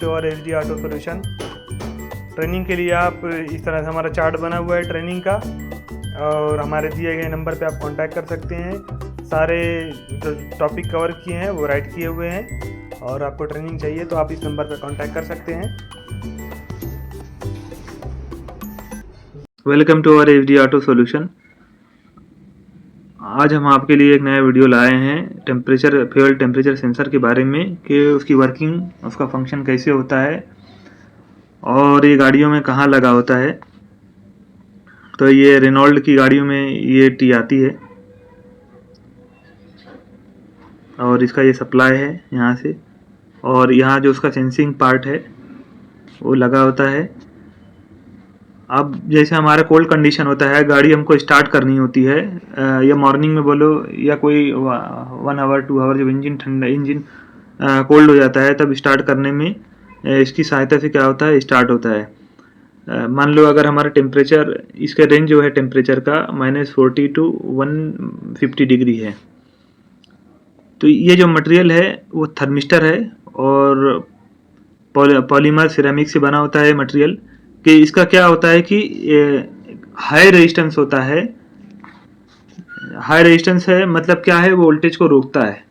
To our HD auto solution. Training के लिए आप इस तरह से हमारा चार्ट बना हुआ है ट्रेनिंग का, और हमारे दिए गए नंबर पे आप कांटेक्ट कर सकते हैं। सारे जो टॉपिक कवर किए हैं वो राइट किए हुए हैं, और आपको ट्रेनिंग चाहिए तो आप इस नंबर पे कांटेक्ट कर सकते हैं। Welcome to our HD auto solution. आज हम आपके लिए एक नया वीडियो लाए हैं फ्यूल टेम्परेचर सेंसर के बारे में, कि उसकी वर्किंग, उसका फंक्शन कैसे होता है और ये गाड़ियों में कहाँ लगा होता है। तो ये रेनॉल्ड की गाड़ियों में ये टी आती है, और इसका ये सप्लाई है यहाँ से, और यहाँ जो उसका सेंसिंग पार्ट है वो लगा होता है। अब जैसे हमारा कोल्ड कंडीशन होता है, गाड़ी हमको स्टार्ट करनी होती है, या मॉर्निंग में बोलो या कोई 1 आवर 2 आवर, जब इंजन कोल्ड हो जाता है तब स्टार्ट करने में इसकी सहायता से क्या होता है, स्टार्ट होता है। मान लो अगर हमारा टेम्परेचर, इसका रेंज जो है टेम्परेचर का -40 to 150 डिग्री है, तो ये जो मटेरियल है वो थर्मिस्टर है, और पॉलीमर सिरेमिक से बना होता है मटेरियल। कि इसका क्या होता है कि हाई रेजिस्टेंस होता है। हाई रेजिस्टेंस है मतलब क्या है, वो वोल्टेज को रोकता है।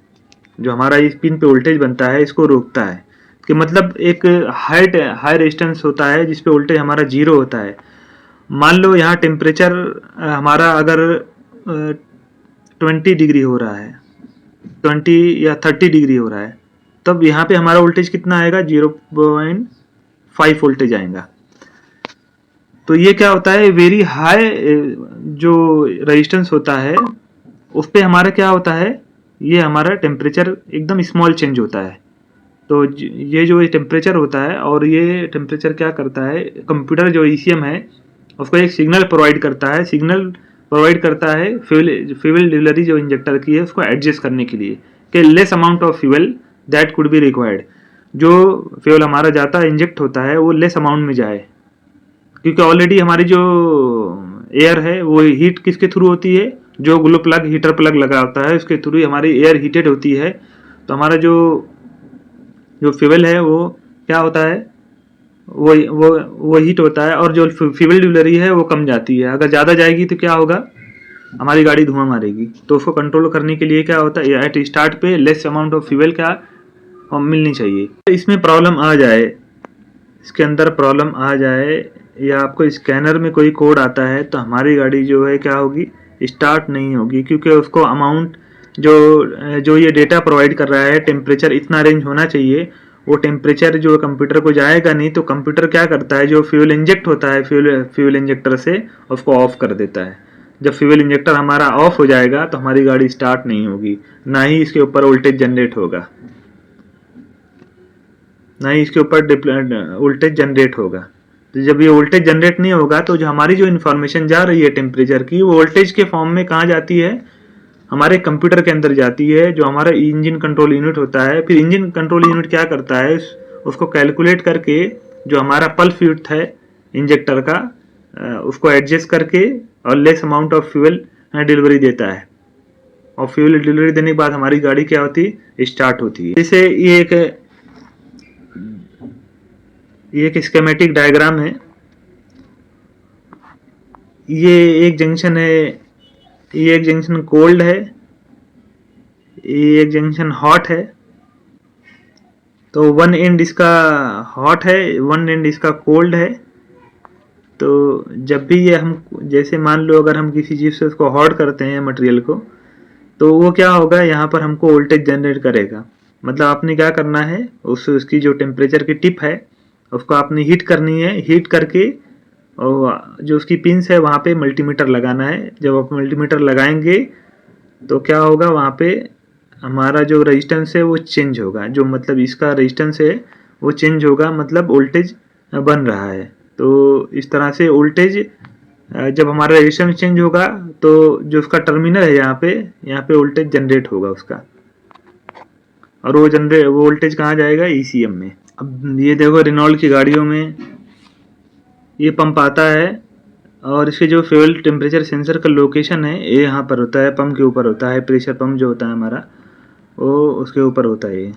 जो हमारा इस पिन पे वोल्टेज बनता है इसको रोकता है। कि मतलब एक हाई रेजिस्टेंस होता है जिस पे वोल्टेज हमारा 0 होता है। मान लो यहाँ टेम्परेचर हमारा अगर 20 डिग्री हो रहा है, 20 या 30 डिग्री हो रहा है, तब यहाँ पे हमारा वोल्टेज कितना आएगा, 0.5 वोल्टेज आएगा। तो ये क्या होता है, वेरी हाई जो रेजिस्टेंस होता है उस पे हमारा क्या होता है, ये हमारा टेम्परेचर एकदम स्मॉल चेंज होता है। तो ये जो टेम्परेचर होता है, और ये टेम्परेचर क्या करता है, कंप्यूटर जो ECM है उसको एक सिग्नल प्रोवाइड करता है। सिग्नल प्रोवाइड करता है फ्यूल डिलीवरी जो इंजेक्टर की है उसको एडजस्ट करने के लिए, कि less amount of fuel that could be required. जो फ्यूल हमारा जाता है, इंजेक्ट होता है, वो लेस अमाउंट में जाए, क्योंकि ऑलरेडी हमारी जो एयर है वो हीट किसके थ्रू होती है, जो ग्लो प्लग, हीटर प्लग लगा होता है उसके थ्रू हमारी एयर हीटेड होती है। तो हमारा जो फ्यूल है वो क्या होता है, वो हीट होता है, और जो फ्यूल डिलीवरी है वो कम जाती है। अगर ज़्यादा जाएगी तो क्या होगा, हमारी गाड़ी धुआं मारेगी। तो उसको कंट्रोल करने के लिए क्या होता है, एट स्टार्ट पे लेस अमाउंट ऑफ फ्यूल क्या मिलनी चाहिए। इसमें प्रॉब्लम आ जाए, इसके अंदर प्रॉब्लम आ जाए, या आपको स्कैनर में कोई कोड आता है, तो हमारी गाड़ी जो है क्या होगी, स्टार्ट नहीं होगी। क्योंकि उसको अमाउंट जो ये डेटा प्रोवाइड कर रहा है, टेम्परेचर इतना रेंज होना चाहिए, वो टेम्परेचर जो कंप्यूटर को जाएगा नहीं। तो कंप्यूटर क्या करता है, जो फ्यूल इंजेक्ट होता है फ्यूल इंजेक्टर से उसको ऑफ कर देता है। जब फ्यूल इंजेक्टर हमारा ऑफ हो जाएगा तो हमारी गाड़ी स्टार्ट नहीं होगी, ना ही इसके ऊपर वोल्टेज जनरेट होगा, ना ही इसके ऊपर वोल्टेज जनरेट होगा। तो जब ये वोल्टेज जनरेट नहीं होगा तो जो हमारी जो इन्फॉर्मेशन जा रही है टेम्परेचर की, वो वोल्टेज के फॉर्म में कहाँ जाती है, हमारे कंप्यूटर के अंदर जाती है, जो हमारा इंजन कंट्रोल यूनिट होता है। फिर इंजन कंट्रोल यूनिट क्या करता है, उसको कैलकुलेट करके जो हमारा पल्स विड्थ है इंजेक्टर का, उसको एडजस्ट करके और less amount of fuel delivery देता है। और फ्यूल डिलीवरी देने के बाद हमारी गाड़ी क्या होती है, स्टार्ट होती है। जैसे ये एक स्कीमेटिक डायग्राम है। ये एक जंक्शन है, ये एक जंक्शन कोल्ड है, ये एक जंक्शन हॉट है। तो वन एंड इसका हॉट है, वन एंड इसका कोल्ड है। तो जब भी ये हम, जैसे मान लो अगर हम किसी चीज़ से उसको हॉट करते हैं मटेरियल को, तो वो क्या होगा, यहाँ पर हमको वोल्टेज जनरेट करेगा। मतलब आपने क्या करना है, उसकी जो टेम्परेचर की टिप है उसको आपने हीट करनी है। हीट करके और जो उसकी पिंस है वहाँ पे मल्टीमीटर लगाना है। जब आप मल्टीमीटर लगाएंगे तो क्या होगा, वहाँ पे हमारा जो रेजिस्टेंस है वो चेंज होगा। जो मतलब इसका रेजिस्टेंस है वो चेंज होगा, मतलब वोल्टेज बन रहा है। तो इस तरह से वोल्टेज, जब हमारा रेजिस्टेंस चेंज होगा तो जो उसका टर्मिनल है यहाँ पे वोल्टेज जनरेट होगा उसका, और वो वोल्टेज कहाँ जाएगा, ECM में। अब ये देखो रेनॉल्ड की गाड़ियों में ये पंप आता है, और इसके जो फ्यूल टेम्परेचर सेंसर का लोकेशन है ये यहाँ पर होता है, पंप के ऊपर होता है। प्रेशर पंप जो होता है हमारा वो उसके ऊपर होता है ये।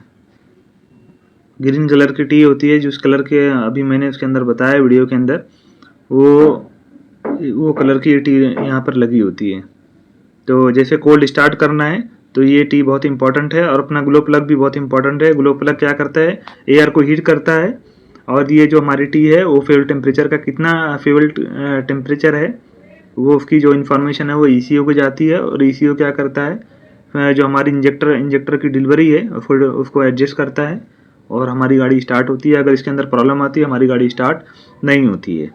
ग्रीन कलर की टी होती है, जिस कलर के अभी मैंने उसके अंदर बताया वीडियो के अंदर, वो कलर की टी यहाँ पर लगी होती है। तो जैसे कोल्ड स्टार्ट करना है तो ये टी बहुत इंपॉर्टेंट है। और अपना ग्लो प्लग भी बहुत इंपॉर्टेंट है। ग्लो प्लग क्या करता है, एयर को हीट करता है, और ये जो हमारी टी है वो फ्यूल टेम्परेचर का कितना फ्यूल टेम्परेचर है वो उसकी जो इन्फॉर्मेशन है वो ईसीओ को जाती है, और ईसीओ क्या करता है, जो हमारी इंजेक्टर की डिलीवरी है उसको एडजस्ट करता है, और हमारी गाड़ी स्टार्ट होती है। अगर इसके अंदर प्रॉब्लम आती है हमारी गाड़ी स्टार्ट नहीं होती है।